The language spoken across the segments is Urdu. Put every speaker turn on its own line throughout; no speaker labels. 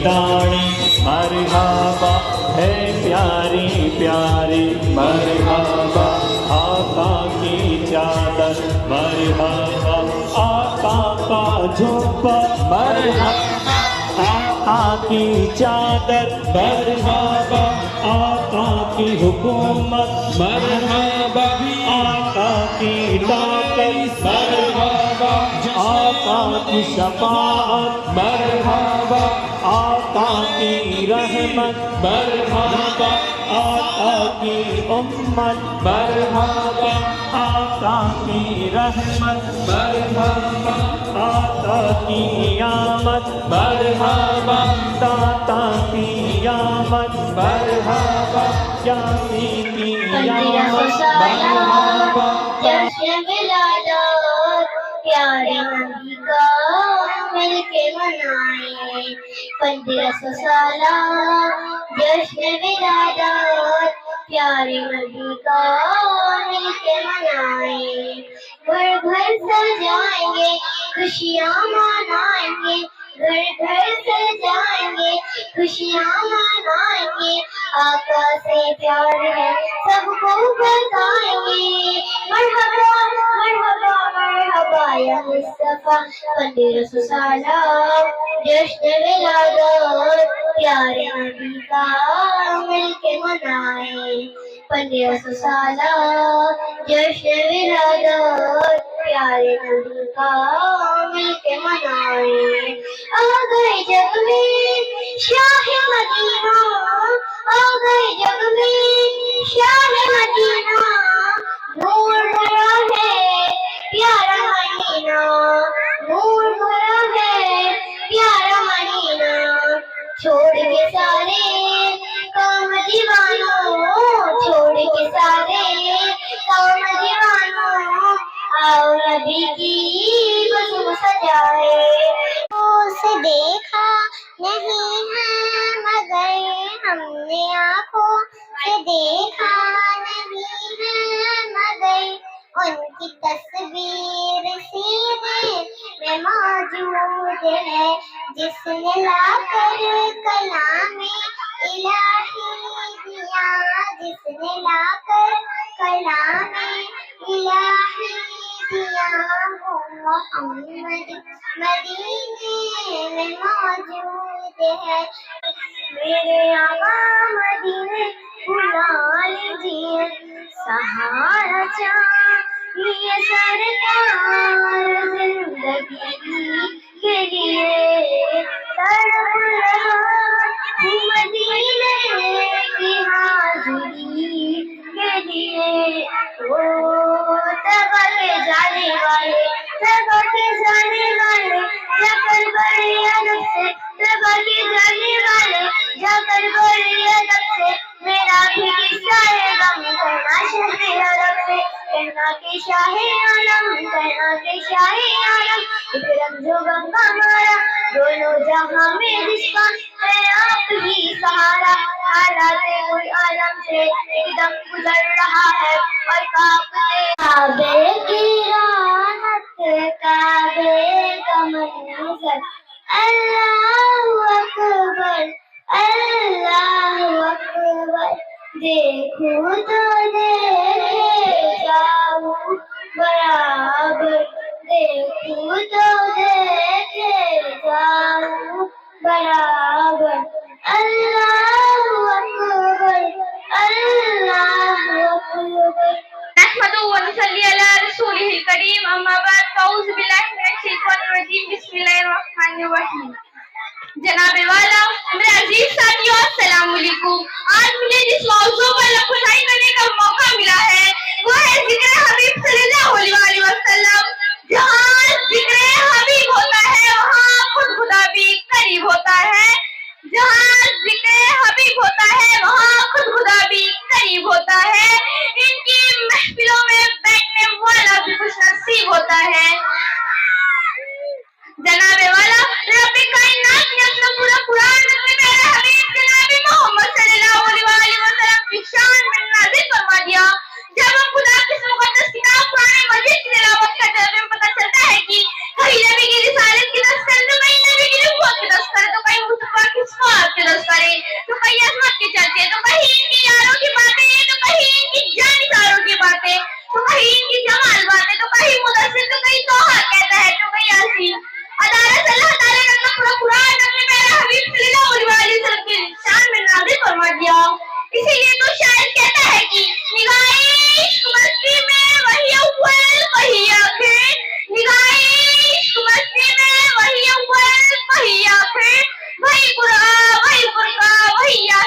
داڑھی مرحبا ہے پیاری پیاری مرحبا آقا کی چادر مرحبا آقا کا جھبا مرحبا آقا کی چادر مرحبا آقا کی حکومت مرحبا آقا کی طاقت مرحبا آقا کی شفاعت مرحبا آقا کی رحمت مرحبا آقا کی امت مرحبا آقا کی رحمت مرحبا آقا کی آمد مرحبا داتا کی آمد مرحبا جاتی کی آمد مرحبا
جشن ولادت پیارے نبی کا مل کے منائیں 1500 سالہ جشن ولادت پیارے نبی کا مل کے منائیں گھر گھر سجائیں گے خوشیاں منائیں گے گھر گھر سجائیں گے خوشیاں منائیں گے آقا سے پیار ہے سب کو بتائیں گے مرحبا مرحبا مرحبا یا مصطفیٰ 1500 سالہ جشن ولادت پیارے نبی کا مل کے منائیں 1500 سالہ جشن ولادت پیارے نبی کا مل کے منائیں آ گئے جگ میں شاہ مدینہ آ گئے جگ میں شاہ مدینہ نور بھرا ہے پیارا مدینہ نور بھرا ہے پیارا مدینہ چھوڑ کے سارے کام دیوانوں چھوڑ کے سارے کام دیوانوں آؤ نبی کی قسم سجائے اسے دیکھا نہیں ہے مگر ہم نے آنکھوں سے دیکھا نہیں ہے مگر ان کی تصویر سینے میں موجود ہے جس نے لا کر کلام الہی دیا جس نے لا کر کلام الہی دیا وہ محمد مدینے میں موجود ہے میرے آقا مدینے بلا لیجیے سہارا چاہیے سرکار زندگی کے لیے تڑپ رہا ہوں مدینے کی حاضری کے لیے وہ تبا کے جانے والے تبا کے جانے والے جا کر بڑے ادب سے تبا کے جانے والے جا کر بڑے ادب سے میرا بھی قصہ ہے غم کہنا شاہ عرب سے کہنا کہ شاہ عالم کہنا کہ شاہ عالم اکرم جو غم کا مارا دونوں جہاں میں جس کا ہے آپ ہی سہارا حالات کوئی عالم سے ایک دم گزر رہا ہے اور کعبے کی رونق کعبے کا منظر اللہ اکبر اللہ اکبر دیکھوں تو دیکھے جاؤں برابر دیکھوں تو دیکھے جاؤں برابر اللہ اکبر اللہ اکبر نحمده ونصلي على رسوله الكريم اما بعد فاعوذ بالله من الشیطان الرجیم بسم اللہ الرحمن الرحیم جناب والا میرے عزیز ساتھیوں السلام علیکم آج مجھے جس موضوع پر لفظائی کرنے کا موقع ملا ہے وہ ہے ذکر حبیب صلی اللہ علیہ وسلم جہاں ذکر حبیب ہوتا ہے وہاں خود خدا بھی قریب ہوتا ہے جہاں ذکر حبیب ہوتا ہے وہاں خود خدا بھی قریب ہوتا ہے ان کی محفلوں میں بیٹھنے والا بھی خوش نصیب ہوتا ہے جناب والا رب کائنات نے اپنا پورا قرآن اپنے پیارے حبیب جناب محمد صلی اللہ علیہ وسلم کی شان میں نازل فرما دیا جب ہم خدا کی مقدس کتاب قرآن مجید کی تلاوت کرتے ہیں ہمیں پتہ چلتا ہے کہ کہیں نبی کی رسالت کی تذکرہ تو کہیں نبی کی نبوت کی تذکرہ تو کہیں مصطفیٰ کی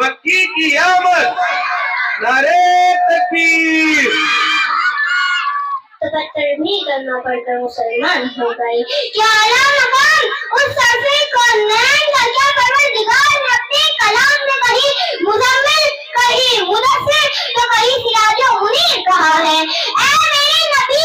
مکی کی آمد نعرے تکبیر
تبتر بھی کرنا پڑ کر مسلمان ہو گئی. کیا اعلیٰ مقام اس سرفِ کونین کا کیا پروردگار نے اپنے کلام میں کہیں مزمل کہیں مدثر تو کہیں سراج و منیر کہا ہے. اے میرے نبی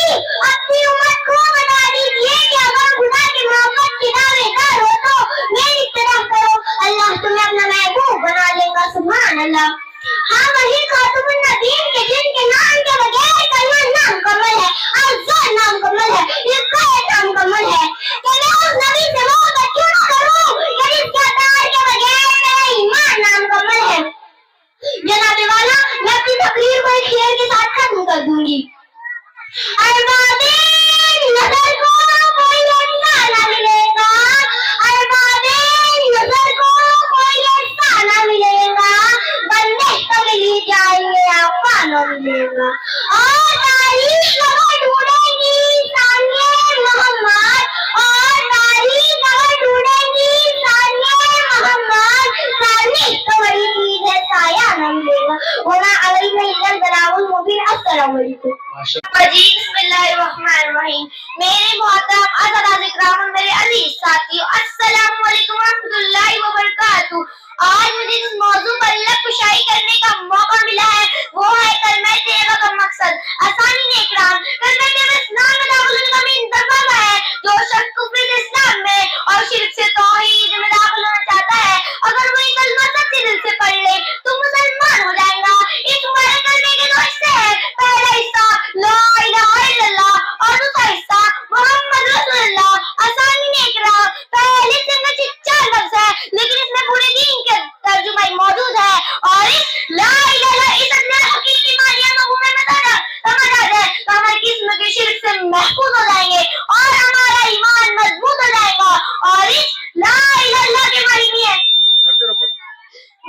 اپنی امت کو بتا دیجئے کہ اگر خدا کی محبت کی دعوے دار ہو تو میری طرح کرو, اللہ تمہیں اپنا محبوب بنا لے گا. سبحان اللہ. ہاں وہی خاتم النبیین کے جن کے نام کے بغیر کلمہ نامکمل ہے, افضل نامکمل ہے, لقاء نامکمل ہے. کہ میں اس نبی سے محبت کیوں نہ کروں کہ جس کے اطاعت کے بغیر میرا ایمان نامکمل ہے. جناب والا میں اپنی تقریر کو ایک شعر کے ساتھ ختم کر دوں گی. ارباب نظر کو کوئی ایسا نہ ملے گا, ارباب نظر کو کوئی ایسا نہ ملے گا, بندے تو ملی جائیں گے آقا نہ ملے گا. اور تاریخ اگر ڈھونڈے گی ثانیہ محمد, اور تاریخ اگر ڈھونڈے گی ثانیہ محمد, تاریخ تو وہی چیز ہے سایہ نہ ملے گا. وما علینا الا البلاغ المبین. السلام علیکم. جی بسم اللہ الرحمن الرحیم. میرے محترم اساتذہ اکرام اور میرے عزیز ساتھیو, السلام علیکم ورحمۃ اللہ وبرکاتہ. آج مجھے جس موضوع پر علم کشائی کرنے کا موقع ملا ہے وہ ہے کلمہ طیبہ کا مقصد. اساتذہ اکرام, کلمہ طیبہ اسلام میں داخل ہونے کا مین دروازہ ہے. جو شخص کفر سے اسلام میں اور شرک سے توحید میں داخل ہونا چاہتا ہے, اگر وہ یہ کلمہ سچے دل سے پڑھ لے تو مسلمان ہو جائے گا. اس مبارک کلمے کے دو حصے ہیں. پہلا حصہ لا الہ الا اللہ اور دوسرا حصہ محمد رسول اللہ. اساتذہ اکرام, پہلے سے میں 4 لفظ ہے لیکن اس میں پورے دین کے ترجمہ موجود ہے, اور اس لا الہ الا اس اندر حقیقی معنی مفہوم میں سمجھا جائے تو ہماری قسم کے شرک سے محفوظ ہو جائیں گے اور ہمارا ایمان مضبوط ہو جائے گا. اور اس لا الہ الا کے معنی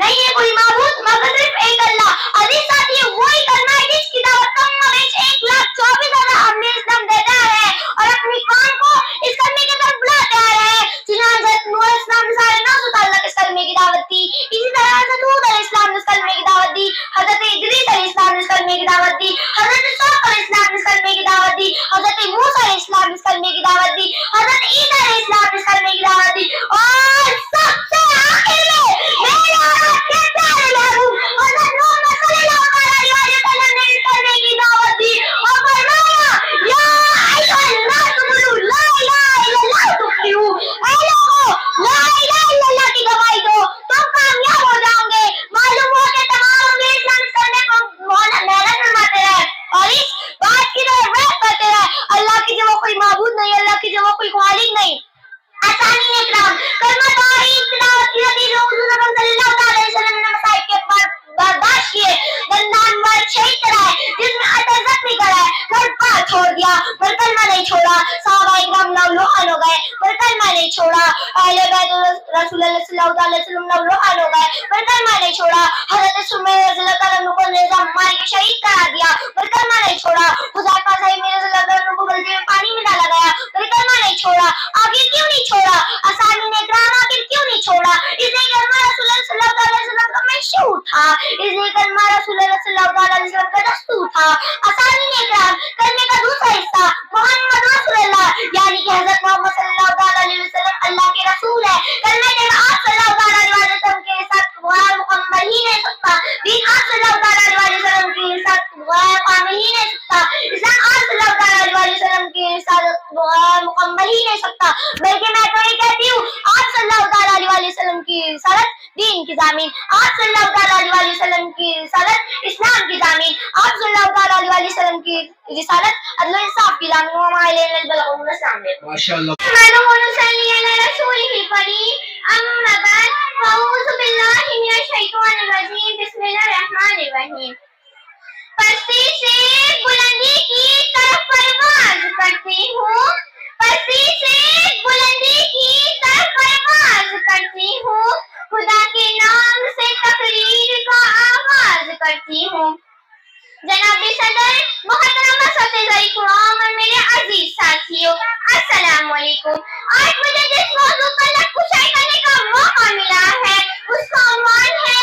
نہیں ہے کوئی معبود مگر صرف ایک اللہ. عزیز ساتھی, وہی کلمہ ہے جس کی دعوت کم و بیش 1,24,000 حامل اسلام دیتا ہے اور اپنی قوم کو اس کلمے کی طرف بلاتے آ رہے ہیں. چنانچہ حضرت نوح علیہ السلام نے سارے 900 سال تک اس کلمے کی دعوت دی. اسی طرح حضرت ہود علیہ السلام نے اس کلمے کی دعوت دی, حضرت ادریس علیہ السلام نے اس کلمے کی دعوت دی, حضرت صالح علیہ السلام نے اس کلمے کی دعوت دی, حضرت موسیٰ علیہ السلام نے اس کلمے کی دعوت دی, حضرت عیسیٰ علیہ السلام نے اس کلمے کی دعوت دی, اور سب سے آخر میں میرے آپ کے پیارے محبوب حضرت محمد صلی اللہ علیہ وسلم نے اس کلمے کی دعوت دی اور فرمایا یا ایھا الناس قولوا لا الہ الا اللہ تفلحوا. اے لوگو, لا الہ الا اللہ کی گواہی دو, تم کامیاب ہو جاؤ گے. معلوم ہوا کہ تمام انبیاء اسلام اس کلمے کو محنت فرماتے رہے اور اس بات کی طرف رغبت کرتے رہے, اللہ کی جگہ کوئی معبود نہیں, اللہ کی جگہ کوئی خالق نہیں. اساتذہ اکرام, کلمہ توحید کی دعوت کی نتیجے حضور اکرم صلی اللہ علیہ وسلم نے مصائب کے برداشت کیے, دندان بار شہید کرائے, جس میں عطر زخمی کرائے, گھر بار چھوڑ دیا پر کلمہ نہیں چھوڑا. صحابہ اکرام لوحان ہو گئے پر کلمہ نہیں چھوڑا. اہل بیت رسول اللہ صلی اللہ علیہ وسلم لوحان ہو گئے پر کلمہ نہیں چھوڑا. حضرت سمیہ رضی اللہ تعالیٰ عنہ کو نظام مار کے شہید کرا دیا پر کلمہ نہیں چھوڑا. حذیفہ صاحب رضی اللہ تعالیٰ عنہ کو بلدی میں پانی میں ڈالا گیا پر کلمہ نہیں چھوڑا. آخر کیوں نہیں چھوڑا؟ اساتذہ اکرام, آخر کیوں نہیں چھوڑا؟ اس لیے کلمہ رسول اللہ صلی اللہ علیہ وسلم کا مشہور تھا, اس لیے کلمہ رسول اللہ صلی اللہ علیہ وسلم کا دستور تھا. اساتذہ اکرام, کلمے کا دوسرا حصہ محمد رسول اللہ یعنی کہ حضرت محمد صلی اللہ علیہ وسلم اللہ کے رسول ہے. کلمہ کے آپ صلی اللہ علیہ وسلم کے ساتھ غیر مکمل ہی نہیں سکتا, دین آپ صلی اللہ علیہ وسلم کے ساتھ غیر کامل ہی نہیں سکتا, اسلام آپ صلی اللہ علیہ وسلم کے ساتھ غیر مکمل ہی نہیں سکتا. بلکہ میں تو یہ کہتی ہوں آپ صلی اللہ علیہ وسلم کی رسالت دین کی ضامین, آپ صلی اللہ علیہ وسلم کی رسالت اسلام کی ضامین, آپ صلی اللہ علیہ وسلم کی رسالت عدل و انصاف کی ضامین. وما علینا البلاغ. السلام علیکم.
ماشاءاللہ.
نحمده ونصلي على رسوله الكريم. أما بعد فأعوذ بالله من الشيطان الرجيم. بسم الله الرحمن الرحيم. پستی سے بلندی کی طرف پرواز کرتی ہوں, پستی سے بلندی کی طرف پرواز کرتی ہوں, خدا کے نام سے تقریر کا آغاز کرتی ہوں. جناب صدر, محترم اساتذہ اکرام اور میرے عزیز ساتھیوں, السلام علیکم. آج مجھے جس موضوع پر کشائی کرنے کا موقع ملا ہے اس کا عنوان ہے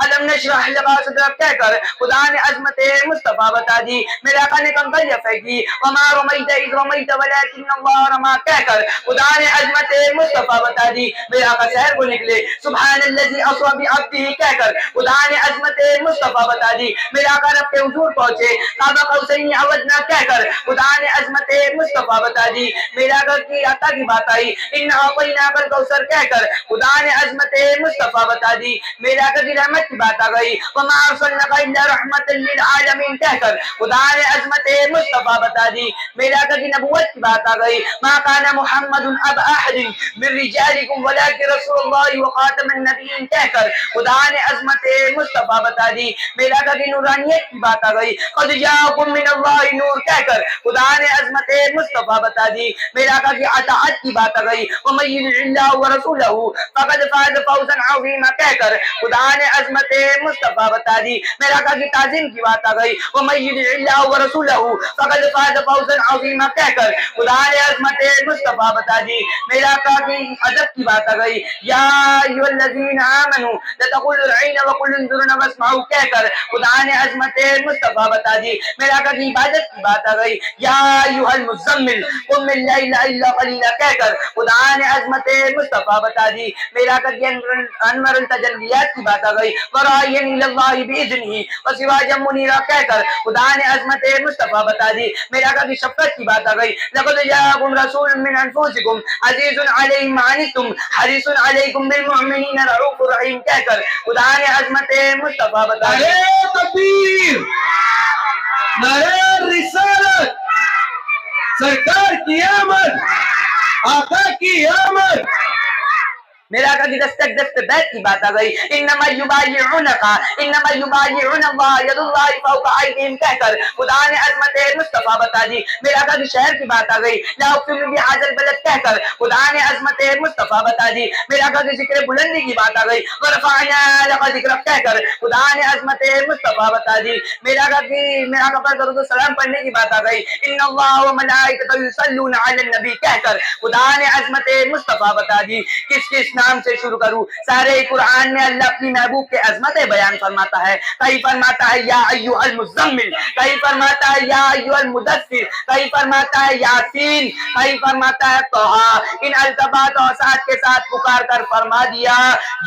الم نشرح لک صدرک کہہ کر خدا نے عظمت مصطفیٰ بتا دی، میرے آقا نے کنکریاں پھینکی، وما رمیت اذ رمیت ولکن اللہ رما کہہ کر خدا نے عظمت مصطفیٰ بتا دی، میرے آقا شہر کو نکلے، سبحان الذی اسری بعبدہ کہہ کر خدا نے عظمت مصطفیٰ بتا دی، میرے آقا رب کے حضور پہنچے، قاب قوسین او ادنیٰ کہہ کر خدا نے عظمت مصطفیٰ بتا دی، میرے آقا کی عطا کی بات آئی، انا اعطیناک الکوثر کہہ کر خدا نے عظمت مصطفیٰ بتا دی، میرے آقا کی رحمت کی بات آ گئی، وما ارسلناک الا رحمت للعالمین کہہ کر خدا نے عظمت مصطفیٰ بتا دی، میرے آقا کی نبوت کی بات آ گئی، ما کان محمد ابا احد من رجالکم ولکن رسول اللہ وخاتم النبیین کہہ کر خدا نے عظمت مصطفیٰ بتا دی، میرے آقا کی نورانیت کی بات آ گئی، قد جاءکم من اللہ نور کہہ کر خدا نے عظمت مصطفیٰ بتا دی، میرے آقا کی اطاعت کی بات آ گئی، ومن یطع اللہ ورسولہ فقد فاز فوزا عظیما کہہ کر خدا نے عظمت مصطفیٰ بتا دی، میرے آقا کی تعظیم کی بات آ گئی، ومن یطع اللہ ورسولہ فقد فاز فوزا عظیما کہہ کر خدا نے عظمت مصطفیٰ بتا دی، میرے آقا کی ادب کی بات آ گئی، یا ایھا الذین آمنوا لتقولوا رعینا وقولوا انظرنا واسمعوا کہہ کر خدا نے عظمت مصطفیٰ بتا دی، میرے آقا کی عبادت کی بات آ گئی، یا ایھا المزمل قم اللیل الا قلیلا کہہ کر خدا نے عظمت مصطفیٰ بتا دی، میرے آقا کی انور التجلیات کی بات آ گئی، وراعین الی اللہ باذنہ وسراجا منیرا کہہ کر خدا نے عظمت مصطفیٰ بتا دی، میرے آقا کی شفقت کی بات آ گئی، لقد جاءکم رسول من انفسکم عزیز علیہ ما عنتم حریص علیکم بالمؤمنین رؤوف رحیم کہہ کر خدا نے عظمت مصطفیٰ بتا دی۔
نعرہ تکبیر، نعرہ رسالت، سرکار کی آمد، آقا کی آمد،
میرے آقا کی دستک دست بیت کی بات آ گئی، انما یبایعونک انما یبایعون اللہ ید اللہ فوق ایدیہم کہہ کر خدا نے عظمت مصطفیٰ بتا دی، میرے آقا کی شہر کی بات آ گئی، لا اقسم بہذا البلد کہہ کر خدا نے عظمت مصطفیٰ بتا دی، میرے آقا کی ذکر بلندی کی بات آ گئی، ورفعنا لک ذکرک کہہ کر خدا نے عظمت مصطفیٰ بتا دی، میرے آقا پر درود و سلام پڑھنے کی بات آ گئی، ان اللہ وملائکتہ یصلون علی النبی کہہ کر خدا نے عظمت مصطفیٰ بتا دی۔ کس نام سے شروع کروں؟ سارے قرآن میں اللہ اپنی محبوب کے عظمتیں بیان فرماتا ہے، کہیں فرماتا ہے یا ایھا المزمل، کہیں فرماتا ہے یا ایھا المدثر، کہیں فرماتا ہے یاسین، کہیں فرماتا ہے طٰہٰ، ان التفات اور ساتھ کے ساتھ پکار کر فرما دیا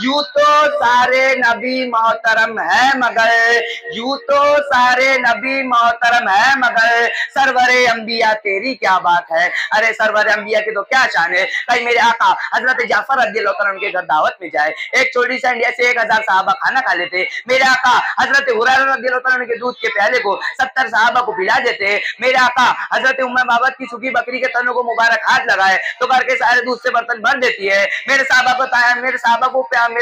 یوں تو سارے نبی محترم ہے مگر یوں تو سارے نبی محترم ہے مگر سرور انبیاء تیری کیا بات ہے، ارے سرور انبیاء کی تو کیا شان ہے، کہیں میرے آقا حضرت جعفر رضی اللہ عنہ کے گھر دعوت میں جائے، ایک چھوٹی سی ہنڈیا سے 1000 صحابہ کھانا کھا لیتے، میرے آقا حضرت ہریرہ رضی اللہ عنہ کے دودھ کے پیالے کو 70 صحابہ کو پلا دیتے، میرے آقا حضرت ام بابت کی سوکھی بکری کے تنوں کو مبارک ہاتھ لگائے تو کر کے سارے دودھ سے برتن بھر دیتی ہے، میرے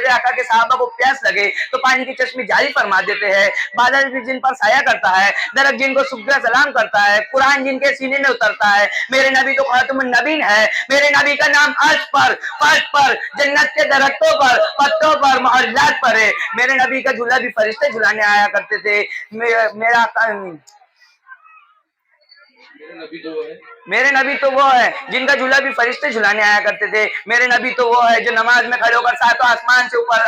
آقا کے صحابہ کو پیاس لگے تو پانی کی چشمے جاری فرما دیتے ہیں، بادل بھی جن پر سایہ کرتا ہے، درخت جن کو شکر سلام کرتا ہے، قرآن جن کے سینے میں اترتا ہے، میرے نبی تو خاتم النبیین ہے، میرے نبی کا نام عرش پر، فرش پر، جنت کے درختوں پر، پتوں پر، محلات پر ہے، میرے نبی کا جھولا بھی فرشتے جھلانے آیا کرتے تھے، میرے نبی تو وہ ہے جن کا جھولا بھی فرشتے جھلانے آیا کرتے تھے، میرے نبی تو وہ ہے جو نماز میں کھڑے ہو کر ساتوں آسمان سے اوپر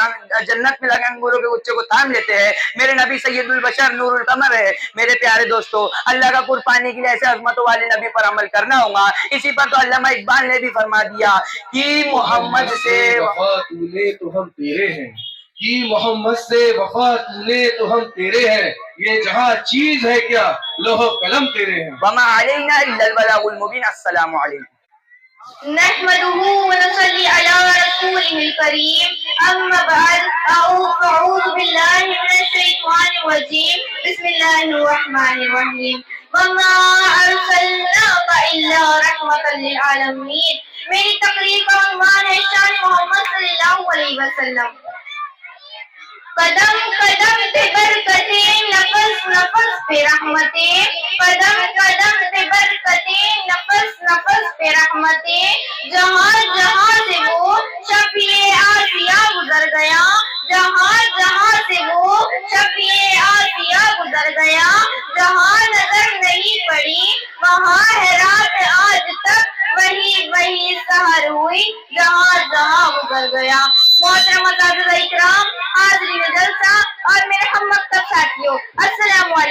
جنت میں لگے انگوروں کے گچھے کو تھام لیتے ہیں، میرے نبی سید البشر نور القمر ہے، میرے پیارے دوستو اللہ کا قرب پانے کے لیے ایسے عظمتوں والے نبی پر عمل کرنا ہوگا، اسی پر تو علامہ اقبال نے بھی فرما دیا کہ محمد سے
وفا تو لے تو ہم تیرے ہیں، کہ محمد سے وفا تو لے تو ہم تیرے ہیں، یہ جہاں چیز ہے کیا لوح و قلم تیرے ہیں۔
وما علینا الا البلاغ المبین۔ السلام علیکم۔
نحمده ونصلي على رسوله الكريم اما بعد اعوذ بالله من الشيطان الرجيم بسم الله الرحمن الرحيم وما ارسلناك الا رحمة للعالمين۔ میری تقریر کا عنوان ہے شان محمد صلی اللہ علیہ وسلم۔ قدم قدم پہ برکتیں، نفس نفس پہ رحمتیں، قدم قدم پہ برکتیں، نفس نفس پہ رحمتیں، جہاں جہاں سے وہ شفیع آسیہ گزر گیا، جہاں جہاں سے وہ شفیع آسیہ گزر گیا، جہاں نظر نہیں پڑی وہاں ہے رات آج تک، وہی وہی سحر ہوئی جہاں جہاں گزر گیا۔ محترم اساتذہ اکرام،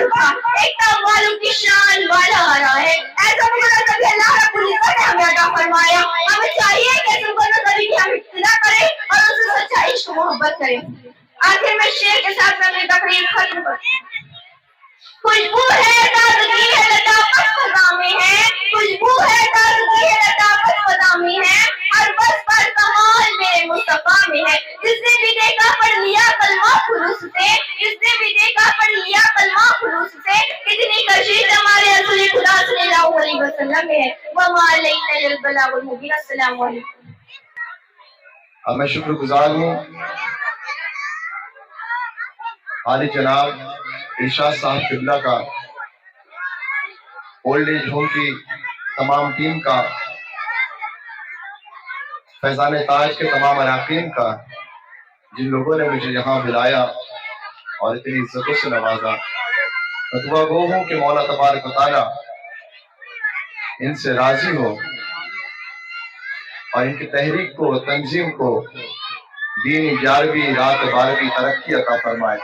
پر اٹھا، ایک والوں کی شان والا رہا ہے۔ ایسا مقدر کبھی اللہ رب العزت نے ہمیں عطا فرمایا، ہمیں چاہیے کہ ایسے مقدر کبھی کی ہم ابتدا کریں اور اس سے سچائی عشق و محبت کریں۔ آخر میں شعر کے ساتھ میں اپنی تقریر ختم کرتی ہوں۔ خوشبو ہے تازگی ہے لطافت فضا میں ہے، خوشبو ہے تازگی ہے لطافت فضا میں ہے، ہر بس پر کمال میرے مصطفیٰ میں ہے۔ جس نے بھی دیکھا پڑھ لیا کلمہ خلوص سے، جس نے بھی دیکھا پڑھ لیا کلمہ خلوص سے، کتنی کشش ہمارے رسول خدا صلی اللہ علیہ وسلم میں ہے۔ وما علینا الا البلاغ المبین۔ السلام علیکم۔
اب میں شکر گزار ہوں عالی جناب ارشاد صاحب قبلہ کا، اولڈ ایج ہوم کی تمام ٹیم کا، فیضان تاج کے تمام اراکین کا، جن لوگوں نے مجھے یہاں بلایا اور اتنی عزتوں سے نوازا۔ میں دعا گو ہوں کہ مولا تبارک و تعالیٰ ان سے راضی ہو اور ان کی تحریک کو، تنظیم کو دین 11ویں رات 12ویں ترقی عطا فرمائے،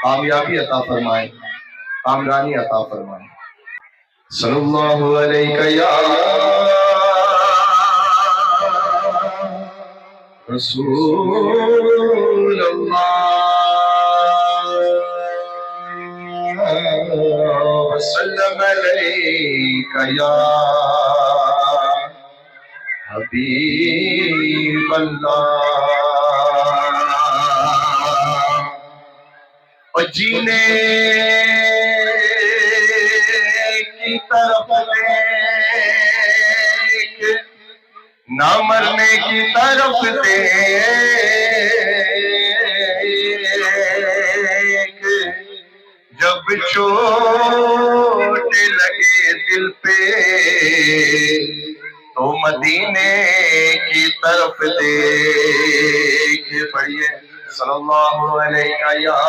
کامیابی عطا فرمائے، کامرانی عطا فرمائے۔ صلی اللہ علیہ یا رسول اللہ، وسلم علیہ یا حبیب اللہ۔ اور جینے کی طرف دیکھ، نہ مرنے کی طرف دیکھ، جب چوٹ لگے دل پہ تو مدینے کی طرف دیکھ۔ پڑھیے صلی اللہ علیہ یا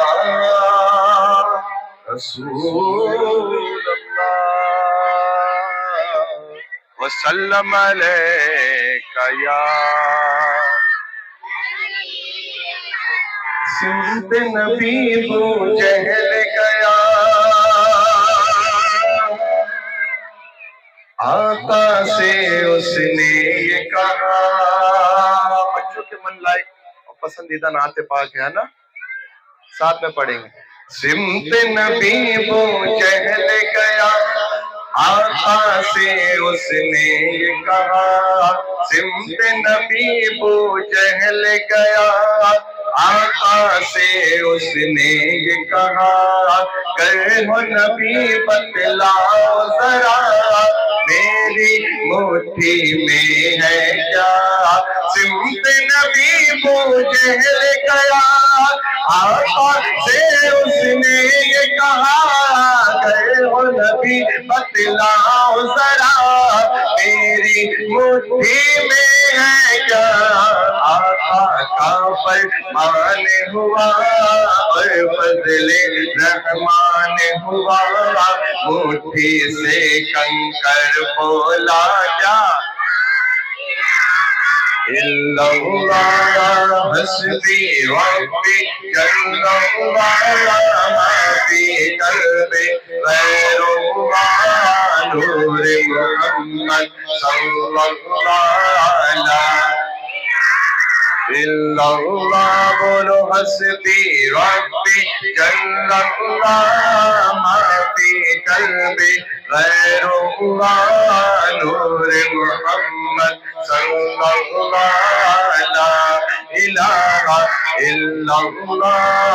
رسول اللہ، وسلم علیہ یا سمت نبی بو جہل گیا، آقا سے اس نے یہ کہا۔ بچوں کے من لائق اور پسندیدہ نعت پاک ہے نا، ساتھ میں پڑھیں گے۔ سمت نبی بو جہل گیا، آقا سے اس نے یہ کہا، سمت نبی بو جہل گیا، آقا سے اس نے یہ کہا، کہو نبی بتلاؤ ذرا میری مٹھی میں ہے کیا۔ سمت نبی بو جہل گیا، آقا سے اس نے یہ کہا، کہو نبی بتلاؤ ذرا میری مٹھی میں ہے کیا۔ آقا کا فرمان ہوا اور فضل رحمان ہوا، مٹھی سے کنکر بولا کیا۔ اللہ حسبی ربی جل ما فی قلبی غیر اللہ، نور محمد صلی اللہ اللہ، بولو حسبی ربی جل ما فی قلبی غیر اللہ، نور محمد صلی اللہ، لا الہ الا اللہ۔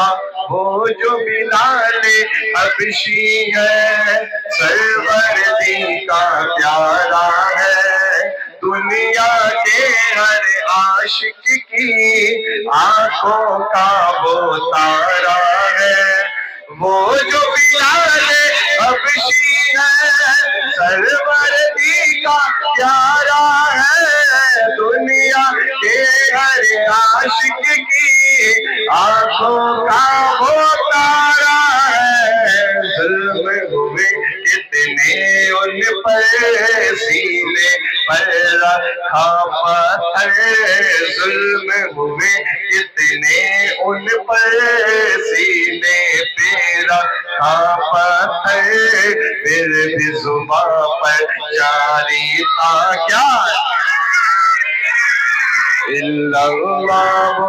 وہ جو بلال حبشی ہے، سروردی کا پیارا ہے، دنیا کے ہر عاشق کی آنکھوں کا وہ تارا ہے۔ وہ جو بلال حبشی ہے، سروردی کا پیارا ہے، دنیا کے ہر عاشق کی آنکھوں کا وہ تارا ہے۔ ظلم ہوئے کتنے ان پر، سینے پر رکھا پتھر ظلم ہوئے کتنے ان پر سینے پہ رکھا پتھر پھر بھی زباں پر جاری تھا کیا اللہ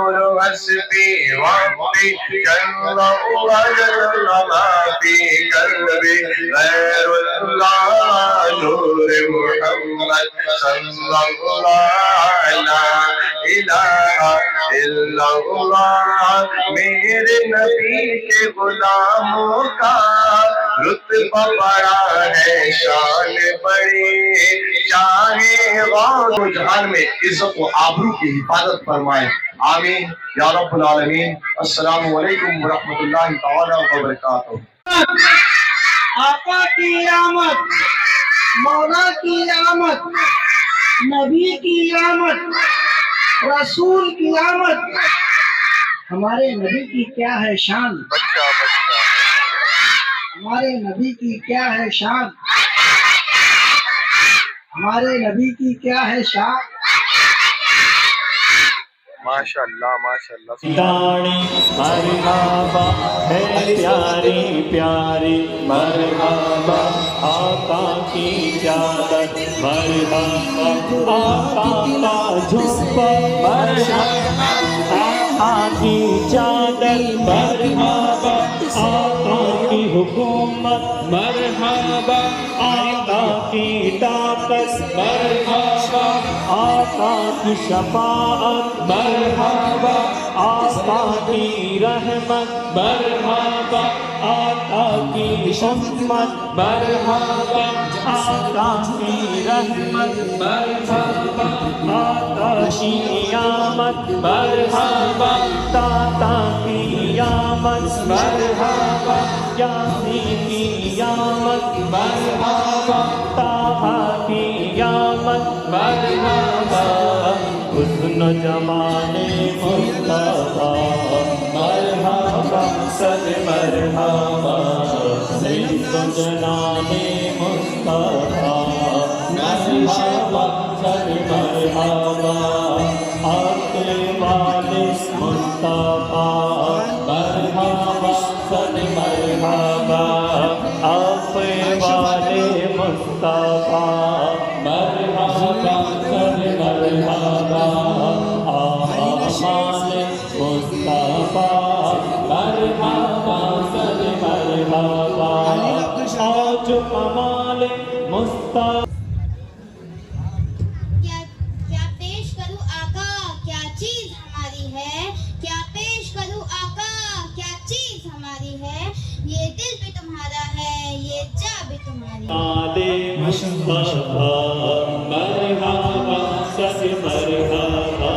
حسبی ربی جل وجل ما فی قلبی غیر اللہ نور محمد صلی اللہ لا الہ الا اللہ میرے نبی کے غلاموں کا رتبہ بڑا ہے شان بڑی چاہے غور جہان میں عزت و آبرو کی حفاظت فرمائے آمین یا رب العالمین السلام علیکم ورحمۃ اللہ تعالی وبرکاتہ
آقا کی آمد مولا کی آمد نبی کی آمد رسول کی آمد ہمارے نبی کی کیا ہے شان ہمارے نبی کی کیا ہے شان ہمارے نبی کی کیا ہے شان
ماشاءاللہ ماشاءاللہ
داڑھی مرحبا ہے پیاری پیاری مرحبا آقا کی چادر مرحبا آقا کا جھبا مرحبا آقا کی چادر مرحبا آقا کی حکومت مرحبا آقا کی طاقت مرحبا آقا کی شفاعت مرحبا آقا کی رحمت مرحبا آقا کی امت مرحبا آقا کی رحمت مرحبا آقا کی آمد مرحبا داتا کی آمد مرحبا یاسین کی آمد مرحبا طٰہٰ کی آمد مرحبا حسن و جمال مصطفیٰ مرحبا صد مرحبا عز و جلال مصطفیٰ مرحبا صد مرحبا عقل والے مصطفیٰ مرحبا صد مرحبا عقل والے مصطفیٰ مرحبا صد مرحبا آمان مصطفیٰ مرحبا صد مرحبا آج کمال مصطفیٰ
کیا پیش کروں آقا کیا چیز ہماری ہے کیا پیش کروں آقا کیا چیز ہماری ہے یہ دل بھی تمہارا ہے یہ جا بھی تمہاری ہے
مصطفیٰ مرحبا صد مرحبا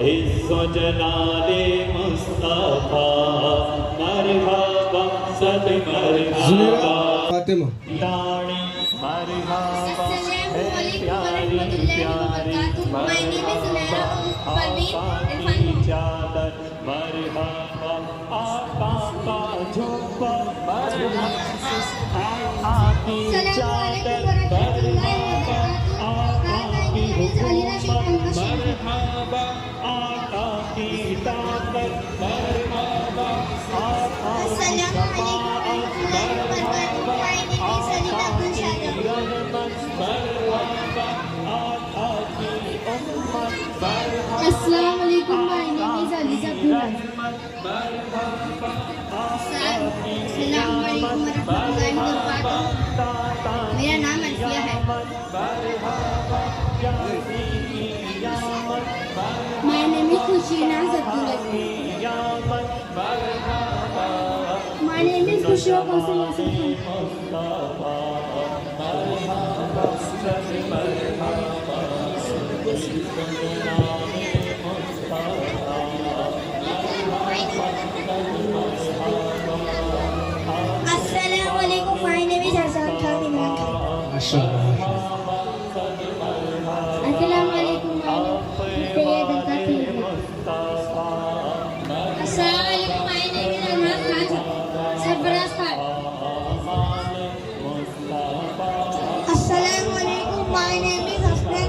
عز و جلال مصطفیٰ مرحبا صد مرحبا داڑھی مرحبا ہے پیاری پیاری مرحبا آقا کی چادر مرحبا آقا کا جھبا مرحبا آقا کی چادر مرحبا آقا کی حکومت مرحبا آقا کی طاقت مرحبا آقا کی شفاعت مرحبا آقا کی رحمت مرحبا آقا کی امت مرحبا
السلام علیکم my name is Aliza Abdullah السلام علیکم ورحمۃ اللہ وبرکاتہ میرا نام عرفیہ ہے My name is Khushina Abdullah My name is Khushina Assalamu alaikum my name is Hassan Fatima Assalamu alaikum my name is Sayyid Al-Qasim Assalamu alaikum my name is Anwar Khan Sarfaraz Khan Assalamu alaikum my name is Hassan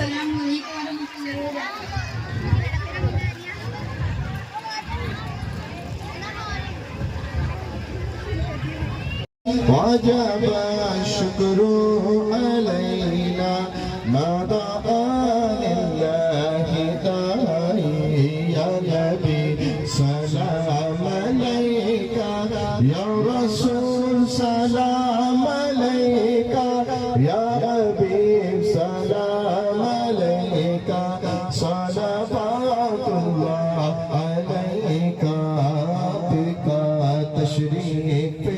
السلام علیکم ورحمۃ اللہ وبرکاتہ.
وجب الشكر علينا ما دعا لله داعي يا نبي سلام عليك يا رسول سلام عليك يا حبيب سلام عليك صلوات الله عليك بك تشريف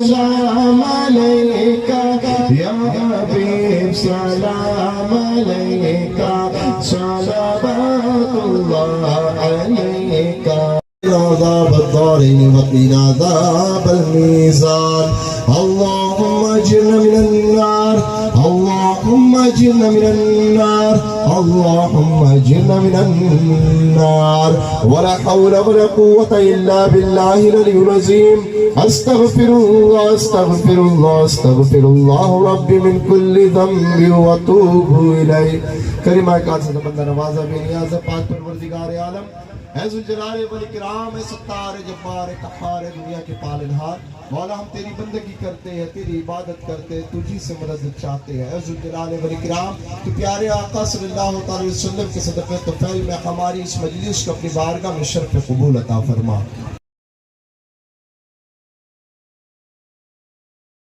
سلام علیکہ یا حبیب سلام علیکہ صلوات اللہ علیکہ عذاب الدارين وقنا عذاب الميزان اللهم اجرنا من النار اللهم اجرنا من النار اللهم اجرنا من النار ولا حول ولا قوة إلا بالله العلي العظيم استغفر الله استغفر الله استغفر الله ربي من كل ذنب واتوب إليه. کریمہ کات سے بندہ نوازا بے نیاز پاک پروردگار عالم اے ذوالجلال والاکرام اے ستار جبار قہار دنیا کے پالنہار مولا ہم تیری بندگی کرتے ہیں تیری عبادت کرتے ہیں تجھی سے مدد چاہتے ہیں. اے ذوالجلال والاکرام تو پیارے آقا صلی اللہ علیہ وسلم کے صدقے طفیل میں ہماری اس مجلس کو اپنی بارگاہ میں شرف قبول عطا فرما.